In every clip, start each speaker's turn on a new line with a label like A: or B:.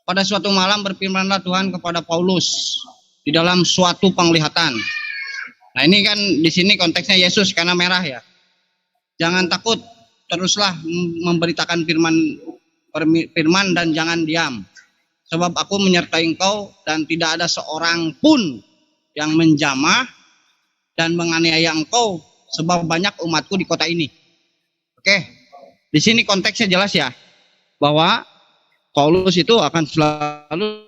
A: Pada suatu malam berfirmanlah Tuhan kepada Paulus di dalam suatu penglihatan. Nah ini kan di sini konteksnya Yesus karena merah ya. Jangan takut, teruslah memberitakan firman dan jangan diam. Sebab aku menyertai engkau dan tidak ada seorang pun yang menjamah dan menganiaya engkau sebab banyak umatku di kota ini. Oke, di sini konteksnya jelas ya bahwa Paulus itu akan selalu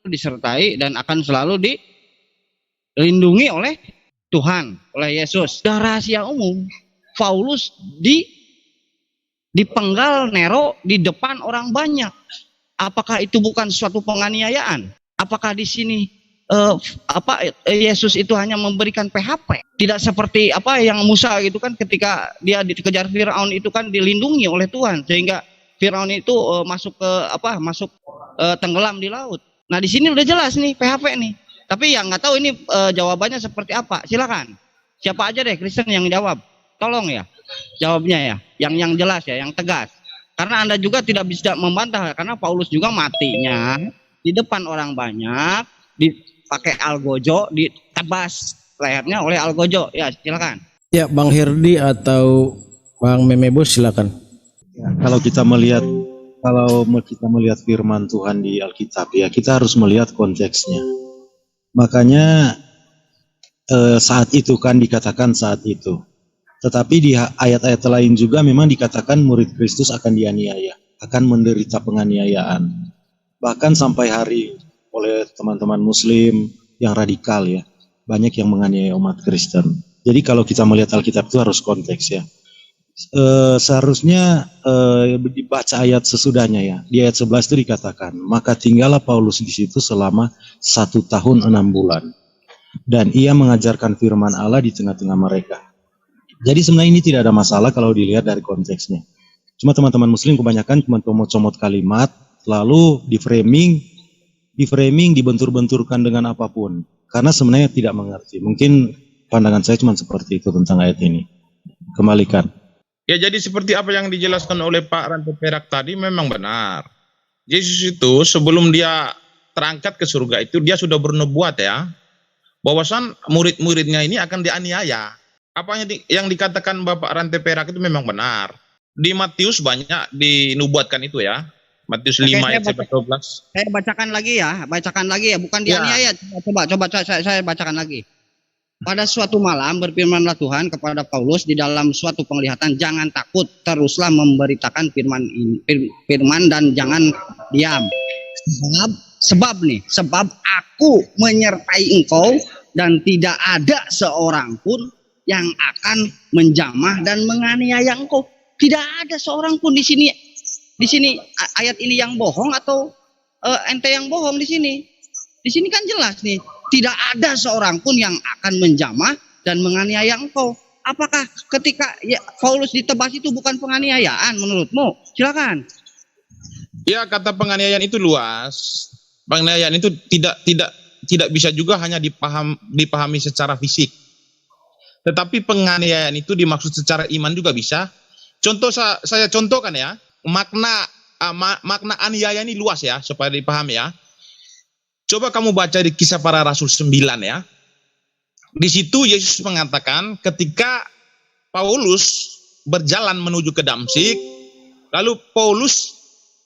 A: disertai dan akan selalu dilindungi oleh Tuhan, oleh Yesus. Sudah rahasia umum, Paulus dipenggal Nero di depan orang banyak. Apakah itu bukan suatu penganiayaan? Apakah di sini Yesus itu hanya memberikan PHP? Tidak seperti yang Musa gitu kan, ketika dia dikejar Firaun itu kan dilindungi oleh Tuhan sehingga Firaun itu masuk tenggelam di laut. Nah di sini udah jelas nih PHP nih. Tapi yang nggak tahu ini jawabannya seperti apa. Silakan. Siapa aja deh Kristen yang jawab. Tolong ya jawabnya ya. Yang jelas ya, yang tegas. Karena Anda juga tidak bisa membantah karena Paulus juga matinya di depan orang banyak, dipakai algojo, ditebas lehernya oleh algojo. Ya silakan.
B: Ya Bang Herdi atau Bang Memebos silakan.
C: Ya, kalau kita melihat firman Tuhan di Alkitab ya, kita harus melihat konteksnya. Makanya saat itu kan dikatakan saat itu. Tetapi di ayat-ayat lain juga memang dikatakan murid Kristus akan dianiaya, akan menderita penganiayaan. Bahkan sampai hari oleh teman-teman Muslim yang radikal ya, banyak yang menganiaya umat Kristen. Jadi kalau kita melihat Alkitab itu harus konteks ya. Seharusnya dibaca ayat sesudahnya ya. Di ayat 11 itu dikatakan, maka tinggallah Paulus di situ selama 1 tahun 6 bulan. Dan ia mengajarkan firman Allah di tengah-tengah mereka. Jadi sebenarnya ini tidak ada masalah kalau dilihat dari konteksnya. Cuma teman-teman Muslim kebanyakan cuma comot-comot kalimat, lalu di framing, dibentur-benturkan dengan apapun. Karena sebenarnya tidak mengerti. Mungkin pandangan saya cuma seperti itu tentang ayat ini. Kembalikan.
D: Ya, jadi seperti apa yang dijelaskan oleh Pak Rantai Perak tadi memang benar. Yesus itu sebelum dia terangkat ke surga itu dia sudah bernubuat ya, bahwasan murid-muridnya ini akan dianiaya. Apa yang dikatakan Bapak Rantai Perak itu memang benar. Di Matius banyak dinubuatkan itu ya. Matius 5 ayat 12.
A: Saya bacakan lagi ya, bukan dianiaya. Coba saya bacakan lagi. Pada suatu malam berfirmanlah Tuhan kepada Paulus di dalam suatu penglihatan, jangan takut, teruslah memberitakan firman dan jangan diam. Sebab aku menyertai engkau dan tidak ada seorang pun yang akan menjamah dan menganiaya engkau. Tidak ada seorang pun di sini. Di sini ayat ini yang bohong atau ente yang bohong di sini? Di sini kan jelas nih. Tidak ada seorang pun yang akan menjamah dan menganiaya engkau. Apakah ketika Paulus ditebas itu bukan penganiayaan menurutmu? Silakan.
D: Ya, kata penganiayaan itu luas. Penganiayaan itu tidak bisa juga hanya dipahami secara fisik. Tetapi penganiayaan itu dimaksud secara iman juga bisa. Contoh saya contohkan ya. Makna aniaya ini luas ya supaya dipahami ya. Coba kamu baca di Kisah Para Rasul 9 ya. Di situ Yesus mengatakan ketika Paulus berjalan menuju ke Damsyik, lalu Paulus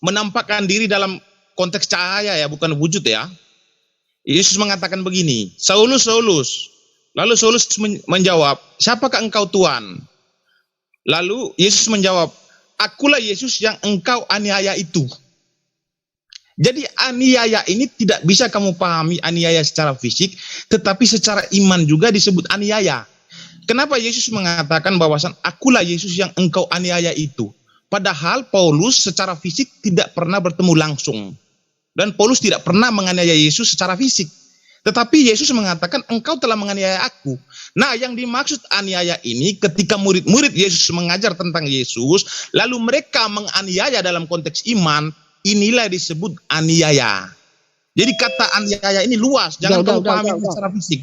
D: menampakkan diri dalam konteks cahaya ya, bukan wujud ya. Yesus mengatakan begini, Saulus, Saulus. Lalu Saulus menjawab, siapakah engkau Tuhan? Lalu Yesus menjawab, akulah Yesus yang engkau aniaya itu. Jadi aniaya ini tidak bisa kamu pahami aniaya secara fisik, tetapi secara iman juga disebut aniaya. Kenapa Yesus mengatakan bahwasan akulah Yesus yang engkau aniaya itu? Padahal Paulus secara fisik tidak pernah bertemu langsung. Dan Paulus tidak pernah menganiaya Yesus secara fisik. Tetapi Yesus mengatakan engkau telah menganiaya aku. Nah yang dimaksud aniaya ini ketika murid-murid Yesus mengajar tentang Yesus, lalu mereka menganiaya dalam konteks iman, inilah disebut aniaya. Jadi kata aniaya ini luas, jangan kamu pahami secara fisik.